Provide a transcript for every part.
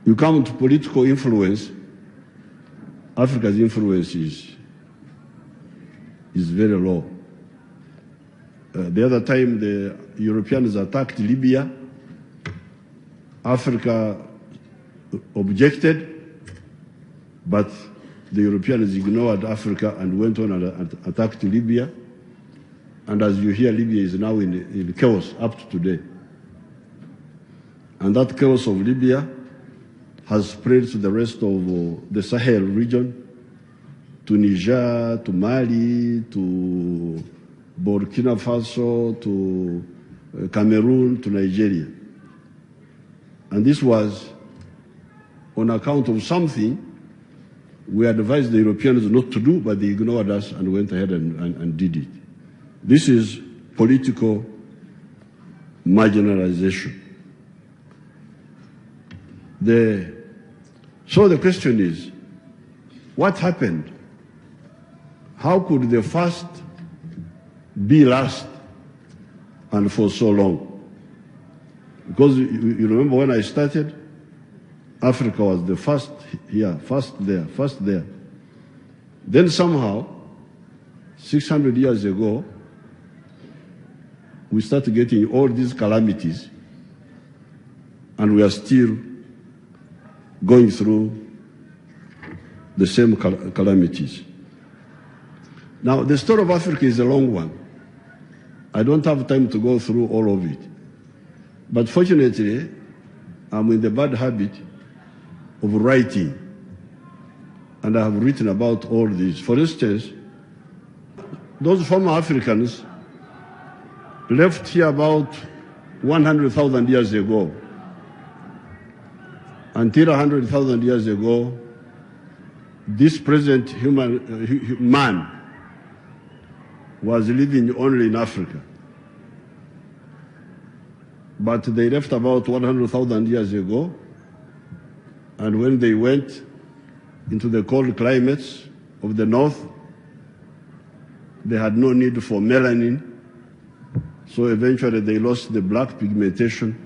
You come to political influence, Africa's influence is very low. The other time the Europeans attacked Libya, Africa objected, but the Europeans ignored Africa and went on and attacked Libya. And as you hear, Libya is now in chaos up to today. And that chaos of Libya has spread to the rest of the Sahel region, to Niger, to Mali, to Burkina Faso, to Cameroon, to Nigeria. And this was on account of something we advised the Europeans not to do, but they ignored us and went ahead and did it. This is political marginalization. So the question is, what happened? How could the first be last and for so long? Because you remember when I started, Africa was the first here, first there. Then somehow, 600 years ago, we started getting all these calamities, and we are still going through the same calamities. Now, the story of Africa is a long one. I don't have time to go through all of it. But fortunately, I'm in the bad habit of writing, and I have written about all this. For instance, those former Africans left here about 100,000 years ago. Until 100,000 years ago, this present man was living only in Africa. But they left about 100,000 years ago, and when they went into the cold climates of the north, they had no need for melanin, so eventually they lost the black pigmentation.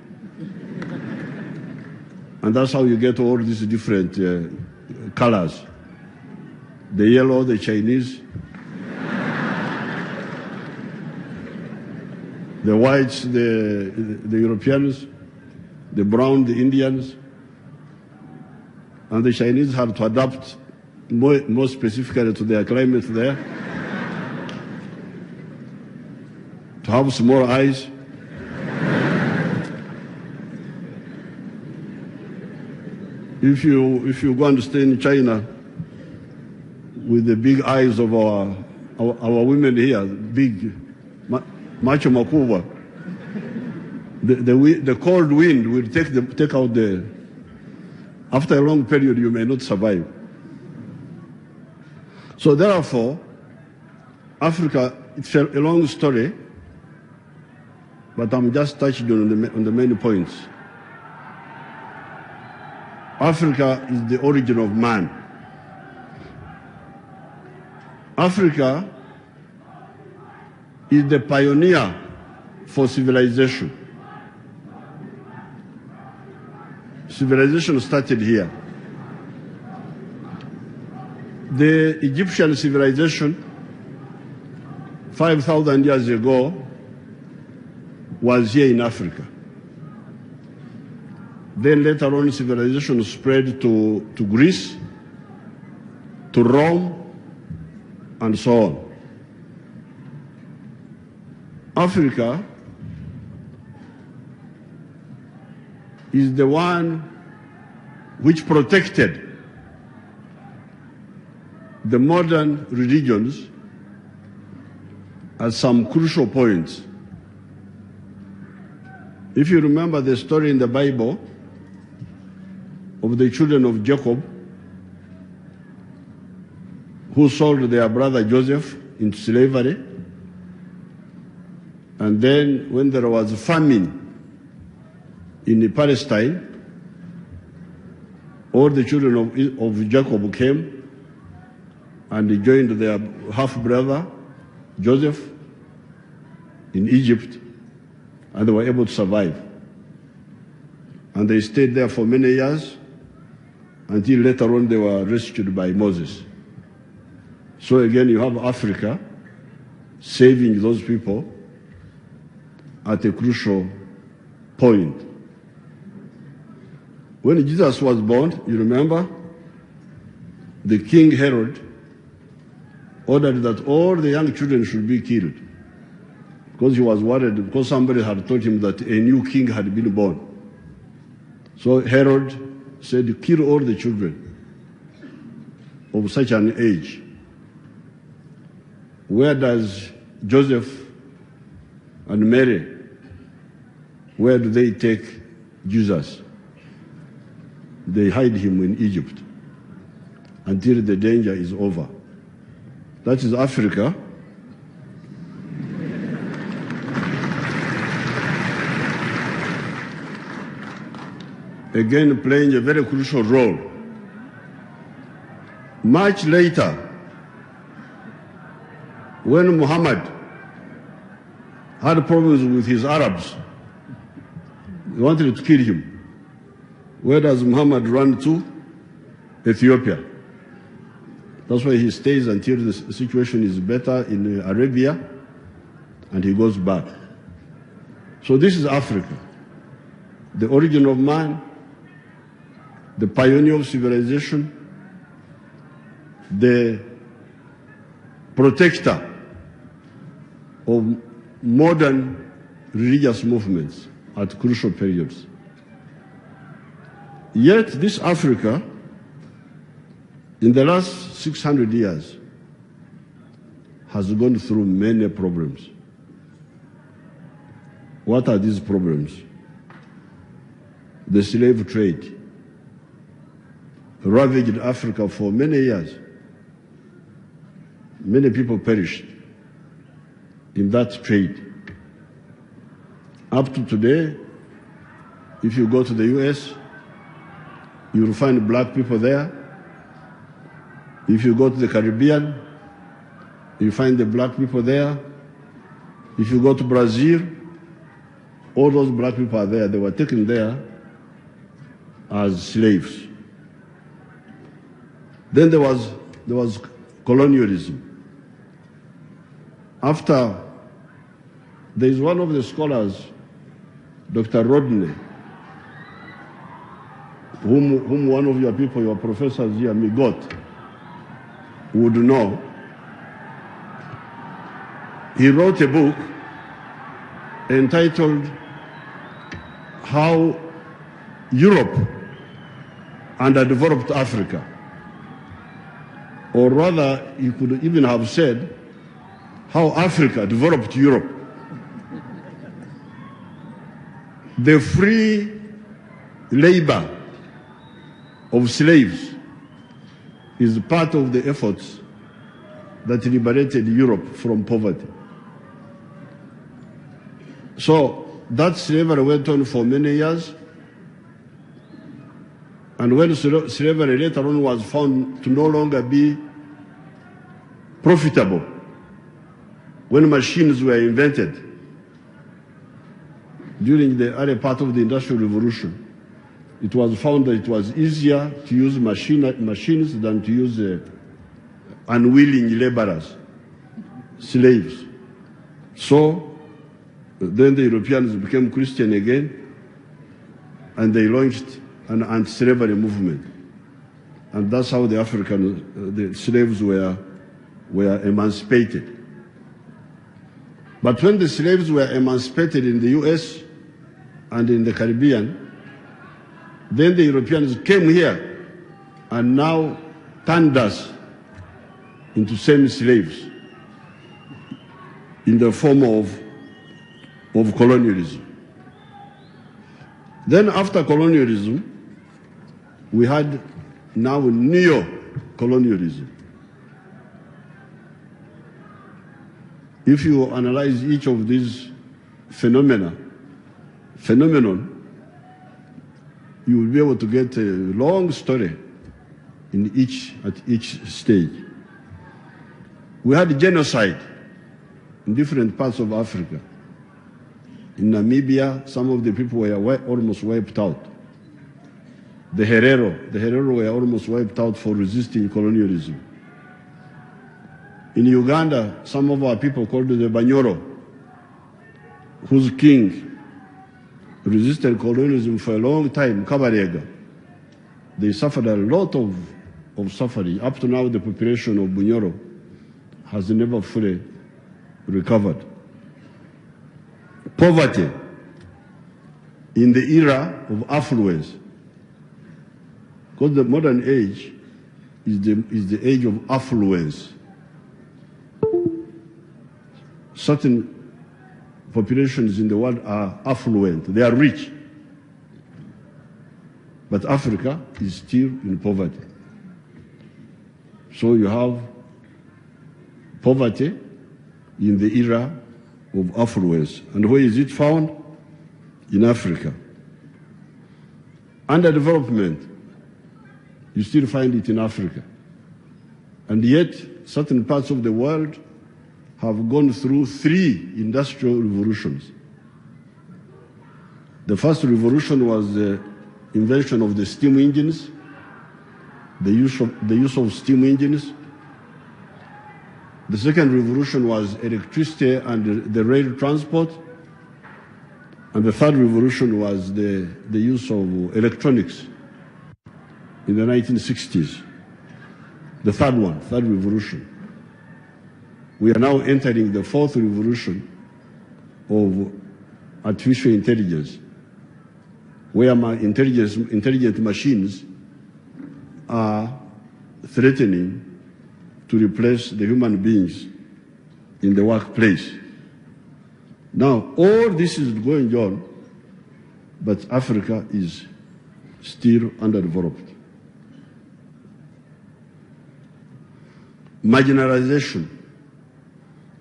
And that's how you get all these different colors. The yellow, the Chinese, the whites, the Europeans, the brown, the Indians. And the Chinese had to adapt more specifically to their climate there, to have small eyes. If you go and stay in China with the big eyes of our women here, big, macho makuba, the cold wind will take out the. After a long period, you may not survive. So therefore, Africa, it's a long story, but I'm just touching on the main points. Africa is the origin of man. Africa is the pioneer for civilization. Civilization started here. The Egyptian civilization 5,000 years ago was here in Africa. Then later on, civilization spread to Greece, to Rome, and so on. Africa is the one which protected the modern religions at some crucial points. If you remember the story in the Bible of the children of Jacob who sold their brother Joseph into slavery, and then when there was famine in Palestine, all the children of Jacob came and joined their half-brother Joseph in Egypt, and they were able to survive. And they stayed there for many years until later on they were rescued by Moses. So again, you have Africa saving those people at a crucial point. When Jesus was born, you remember, the King Herod ordered that all the young children should be killed because he was worried, because somebody had told him that a new king had been born. So Herod said, kill all the children of such an age. Where does Joseph and Mary, where do they take Jesus? They hide him in Egypt until the danger is over. That is Africa. Again, playing a very crucial role. Much later, when Muhammad had problems with his Arabs, they wanted to kill him. Where does Muhammad run to? Ethiopia. That's why he stays until the situation is better in Arabia, and he goes back. So this is Africa, the origin of man, the pioneer of civilization, the protector of modern religious movements at crucial periods. Yet this Africa, in the last 600 years, has gone through many problems. What are these problems? The slave trade ravaged Africa for many years. Many people perished in that trade. Up to today, if you go to the US, you will find black people there. If you go to the Caribbean, you find the black people there. If you go to Brazil, all those black people are there. They were taken there as slaves. Then there was colonialism. After, there is one of the scholars, Dr. Rodney, whom one of your people, your professors here, Migot, would know. He wrote a book entitled How Europe Underdeveloped Africa. Or rather, you could even have said, How Africa Developed Europe. The free labor of slaves is part of the efforts that liberated Europe from poverty. So that slavery went on for many years, and when slavery later on was found to no longer be profitable, when machines were invented during the early part of the Industrial Revolution, it was found that it was easier to use machines than to use unwilling laborers, slaves. So then the Europeans became Christian again, and they launched an anti-slavery movement. And that's how the the slaves were emancipated. But when the slaves were emancipated in the US and in the Caribbean, then the Europeans came here and now turned us into semi-slaves in the form of colonialism. Then after colonialism, we had now neo-colonialism. If you analyze each of these phenomenon, you will be able to get a long story at each stage. We had genocide in different parts of Africa. In Namibia, some of the people were almost wiped out. The Herero were almost wiped out for resisting colonialism. In Uganda, some of our people called the Banyoro, whose king resisted colonialism for a long time, Kabarega. They suffered a lot of suffering. Up to now, the population of Bunyoro has never fully recovered. Poverty in the era of affluence, because the modern age is the age of affluence. Certain populations in the world are affluent, they are rich. But Africa is still in poverty. So you have poverty in the era of affluence. And where is it found? In Africa. Underdevelopment, you still find it in Africa. And yet, certain parts of the world have gone through 3 industrial revolutions. The first revolution was the invention of the steam engines, the use of steam engines. The second revolution was electricity and the rail transport. And the third revolution was the use of electronics in the 1960s. The third revolution. We are now entering the 4th revolution of artificial intelligence, where intelligent machines are threatening to replace the human beings in the workplace. Now, all this is going on, but Africa is still underdeveloped. Marginalization.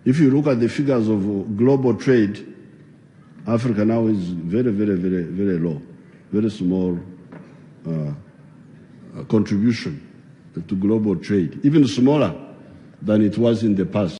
If you look at the figures of global trade, Africa now is very, very, very, very low, very small contribution to global trade, even smaller than it was in the past.